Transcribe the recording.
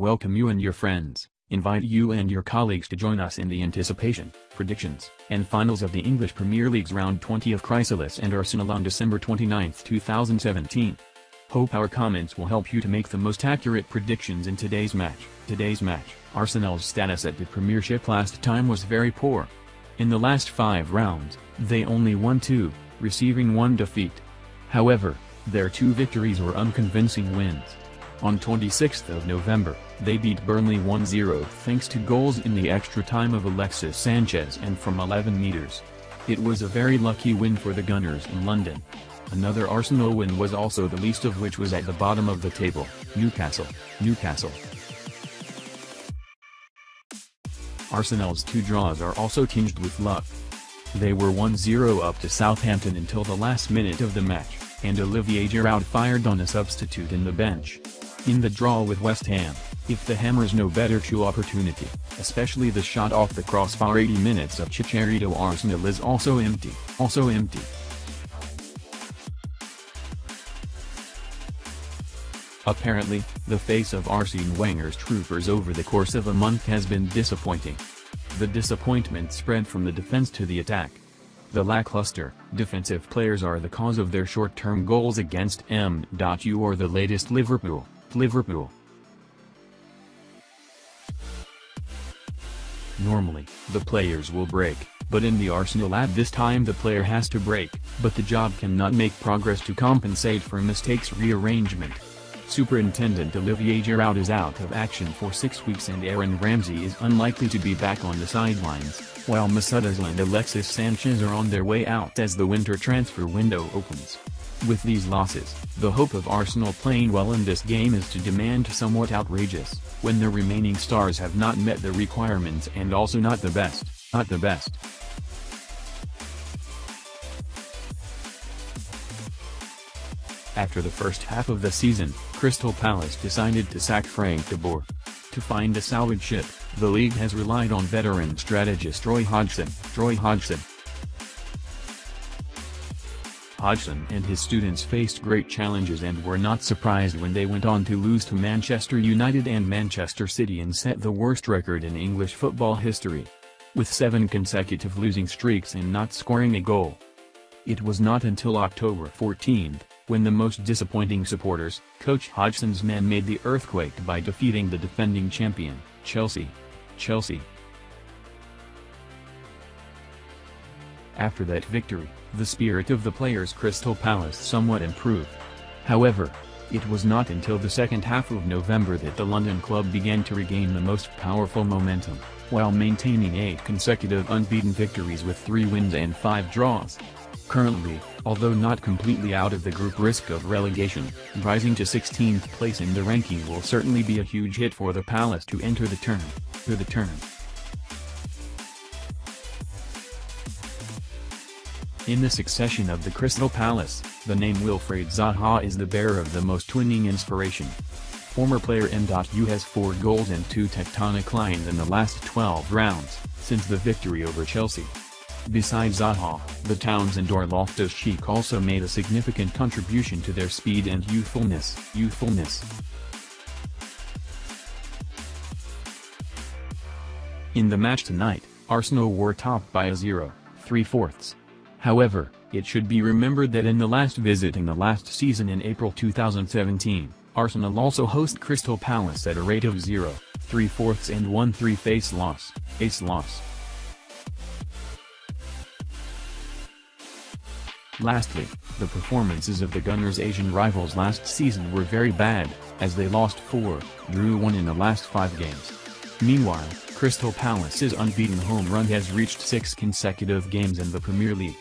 welcome you and your friends, invite you and your colleagues to join us in the anticipation, predictions, and finals of the English Premier League's Round 20 of Chrysalis and Arsenal on December 29, 2017. Hope our comments will help you to make the most accurate predictions in today's match. Arsenal's status at the Premiership last time was very poor. In the last 5 rounds, they only won 2, receiving 1 defeat. However, their 2 victories were unconvincing wins. On 26th of November, they beat Burnley 1-0 thanks to goals in the extra time of Alexis Sanchez and from 11 meters. It was a very lucky win for the Gunners in London. Another Arsenal win was also the least of which was at the bottom of the table, Newcastle. Arsenal's 2 draws are also tinged with luck. They were 1-0 up to Southampton until the last minute of the match, and Olivier Giroud fired on a substitute in the bench. In the draw with West Ham, if the Hammers no better true opportunity, especially the shot off the crossbar 80 minutes of Chicharito, Arsenal is also empty. Apparently, the face of Arsene Wenger's troopers over the course of a month has been disappointing. The disappointment spread from the defense to the attack. The lackluster, defensive players are the cause of their short-term goals against MU or the latest Liverpool. Normally, the players will break, but in the Arsenal at this time the player has to break, but the job cannot make progress to compensate for mistakes. Rearrangement. Superintendent Olivier Giroud is out of action for 6 weeks and Aaron Ramsey is unlikely to be back on the sidelines, while Mesut Ozil and Alexis Sanchez are on their way out as the winter transfer window opens. With these losses, the hope of Arsenal playing well in this game is to demand somewhat outrageous, when the remaining stars have not met the requirements and also not the best. After the first half of the season, Crystal Palace decided to sack Frank de Boer. To find a salvage ship, the league has relied on veteran strategist Roy Hodgson. Hodgson and his students faced great challenges and were not surprised when they went on to lose to Manchester United and Manchester City and set the worst record in English football history, with 7 consecutive losing streaks and not scoring a goal. It was not until October 14, when the most disappointing supporters, Coach Hodgson's men made the earthquake by defeating the defending champion, Chelsea. After that victory, the spirit of the players' Crystal Palace somewhat improved. However, it was not until the second half of November that the London club began to regain the most powerful momentum, while maintaining 8 consecutive unbeaten victories with 3 wins and 5 draws. Currently, although not completely out of the group risk of relegation, rising to 16th place in the ranking will certainly be a huge hit for the Palace to enter the tournament. In the succession of the Crystal Palace, the name Wilfried Zaha is the bearer of the most twinning inspiration. Former player MU has 4 goals and 2 tectonic lines in the last 12 rounds, since the victory over Chelsea. Besides Zaha, the Townsend or Loftus-Cheek also made a significant contribution to their speed and youthfulness. In the match tonight, Arsenal were topped by a 0.75. However, it should be remembered that in the last visit in the last season in April 2017, Arsenal also host Crystal Palace at a rate of 0.75 and 1-3 ace loss. Lastly, the performances of the Gunners' Asian rivals last season were very bad, as they lost 4, drew 1 in the last 5 games. Meanwhile, Crystal Palace's unbeaten home run has reached 6 consecutive games in the Premier League.